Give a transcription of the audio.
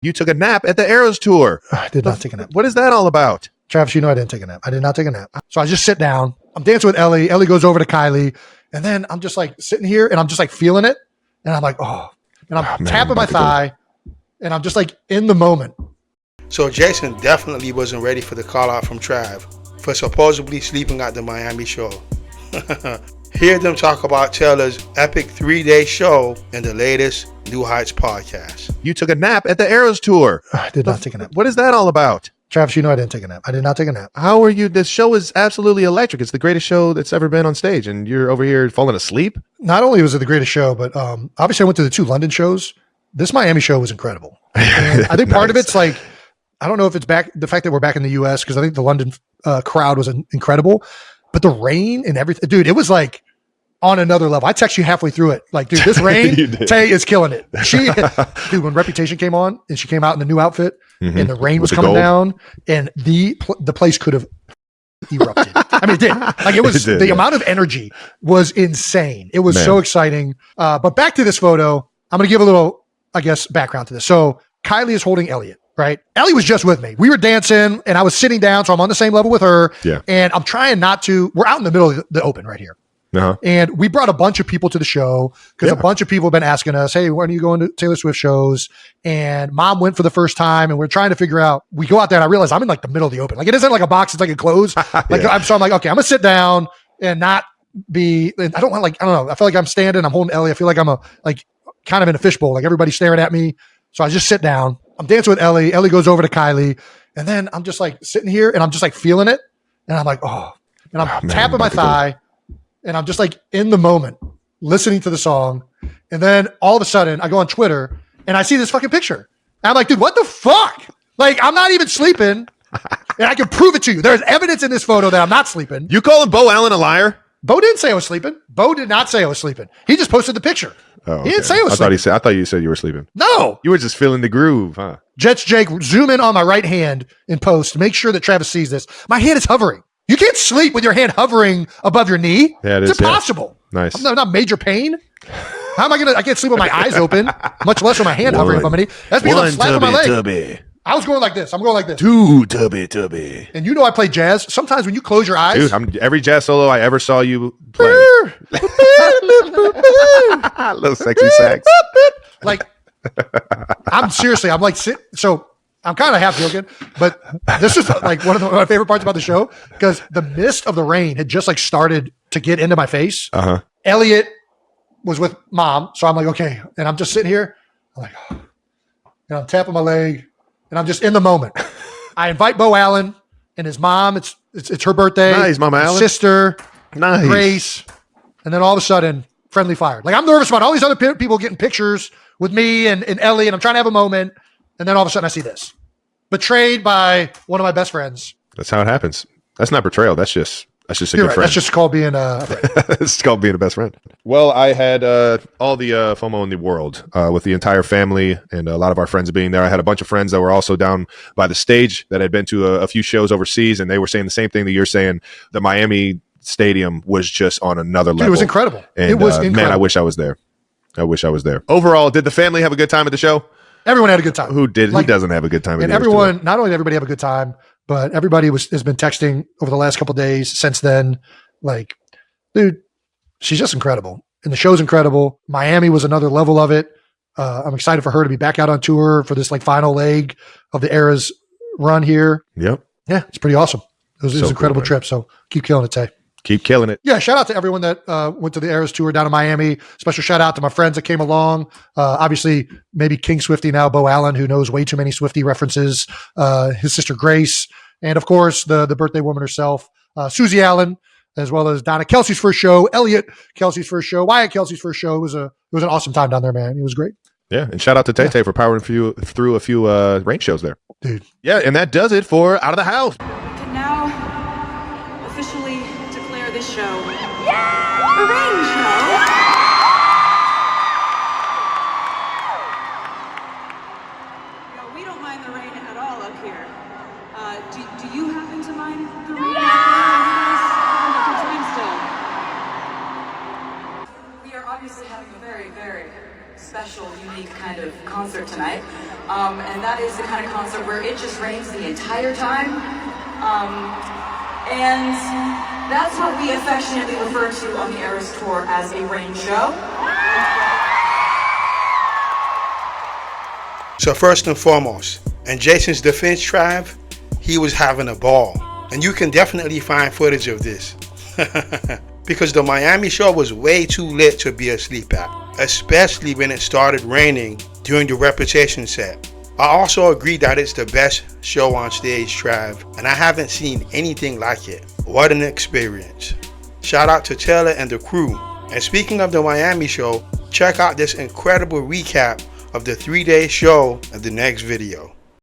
You took a nap at the Eras Tour. I did not take a nap. What is that all about? Travis, you know I didn't take a nap. I did not take a nap. So I just sit down. I'm dancing with Ellie. Ellie goes over to Kylie. And then I'm just like sitting here and I'm just like feeling it. And I'm like, oh. And I'm tapping my thigh. And I'm just like in the moment. So Jason definitely wasn't ready for the call out from Trav for supposedly sleeping at the Miami show. Hear them talk about Taylor's epic 3-day show in the latest New Heights podcast. You took a nap at the Eras Tour. I did not take a nap. What is that all about? Travis, you know I didn't take a nap. I did not take a nap. How are you? This show is absolutely electric. It's the greatest show that's ever been on stage, and you're over here falling asleep? Not only was it the greatest show, but obviously I went to the 2 London shows. This Miami show was incredible. And I think part of it's like, I don't know if it's the fact that we're back in the U.S., because I think the London crowd was incredible, but the rain and everything, dude, it was like on another level. I text you halfway through it. Like, dude, this rain, Tay is killing it. Dude, when Reputation came on and she came out in the new outfit and the rain was coming down and the place could have erupted. I mean, it did. Like it was, the amount of energy was insane. It was so exciting. But back to this photo, I'm going to give a little, I guess, background to this. So Kylie is holding Elliot, right? Ellie was just with me. We were dancing and I was sitting down. So I'm on the same level with her. Yeah. And I'm trying not to, we're out in the middle of the open right here. Uh-huh. And we brought a bunch of people to the show because a bunch of people have been asking us, hey, when are you going to Taylor Swift shows? And Mom went for the first time and we're trying to figure out, we go out there and I realize I'm in like the middle of the open. Like it isn't like a box, it's like enclosed. Like so I'm like, okay, I'm gonna sit down and not be, I don't want like, I don't know. I feel like I'm standing, I'm holding Ellie. I feel like I'm kind of in a fishbowl, like everybody's staring at me. So I just sit down. I'm dancing with Ellie. Ellie goes over to Kylie. And then I'm just like sitting here and I'm just like feeling it. And I'm like, oh, and I'm tapping my thigh. And I'm just like in the moment listening to the song. And then all of a sudden I go on Twitter and I see this fucking picture. And I'm like, dude, what the fuck? Like, I'm not even sleeping. And I can prove it to you. There's evidence in this photo that I'm not sleeping. You calling Bo Allen a liar? Bo didn't say I was sleeping. Bo did not say I was sleeping. He just posted the picture. Oh, okay. He didn't say I was sleeping. I thought you said you were sleeping. No. You were just feeling the groove, huh? Jets Jake, zoom in on my right hand in post. Make sure that Travis sees this. My hand is hovering. You can't sleep with your hand hovering above your knee. Yeah, it's impossible. Yeah. Nice. I'm not major pain. How am I can't sleep with my eyes open, much less with my hand hovering above my knee. That's because I'm slapping my leg. Tubby. I was going like this. I'm going like this. 2 tubby. And you know I play jazz. Sometimes when you close your eyes. Dude, every jazz solo I ever saw you play. Little sexy sax. Like, I'm seriously, I'm like, so I'm kind of half joking, but this is like one of my favorite parts about the show because the mist of the rain had just like started to get into my face. Uh-huh. Elliot was with Mom. So I'm like, okay. And I'm just sitting here. I'm like, oh. And I'm tapping my leg and I'm just in the moment. I invite Bo Allen and his mom. It's her birthday. Nice, Mama Allen. Sister. Nice. Grace. And then all of a sudden, friendly fire. Like I'm nervous about all these other people getting pictures with me and Ellie, and I'm trying to have a moment. And then all of a sudden I see this. Betrayed by one of my best friends. That's how it happens. That's not betrayal. That's just a good friend. That's just called being a friend. It's called being a best friend. Well, I had all the FOMO in the world with the entire family and a lot of our friends being there. I had a bunch of friends that were also down by the stage that had been to a few shows overseas, and they were saying the same thing that you're saying. The Miami stadium was just on another level. Dude, it was incredible. And, it was incredible. Man, I wish I was there. Overall, did the family have a good time at the show? Everyone had a good time. Who doesn't have a good time? And everyone, not only did everybody have a good time, but everybody has been texting over the last couple of days since then. Like, dude, she's just incredible. And the show's incredible. Miami was another level of it. I'm excited for her to be back out on tour for this like final leg of the Eras run here. Yep. Yeah, it's pretty awesome. It was an incredible trip. So keep killing it, Tay. Keep killing it. Yeah, shout out to everyone that went to the Eras tour down in Miami. Special shout out to my friends that came along. Obviously, maybe King Swiftie now, Bo Allen, who knows way too many Swiftie references. His sister Grace, and of course the birthday woman herself, Susie Allen, as well as Donna Kelce's first show, Elliot Kelce's first show, Wyatt Kelce's first show. It was an awesome time down there, man. It was great. Yeah, and shout out to Tay for powering through a few rain shows there, dude. Yeah, and that does it for Out of the House. We can now officially declare this show a rain show. No, we don't mind the rain at all up here. Do you happen to mind the rain? We are obviously having a very, very special, unique kind of concert tonight. And that is the kind of concert where it just rains the entire time. And that's what we affectionately refer to on the Eras Tour as a rain show. So first and foremost, in Jason's defense, Trav, he was having a ball. And you can definitely find footage of this. Because the Miami show was way too lit to be asleep at, especially when it started raining during the Reputation set. I also agree that it's the best show on stage, Trav, and I haven't seen anything like it. What an experience. Shout out to Taylor and the crew. And speaking of the Miami show, check out this incredible recap of the 3-day show in the next video.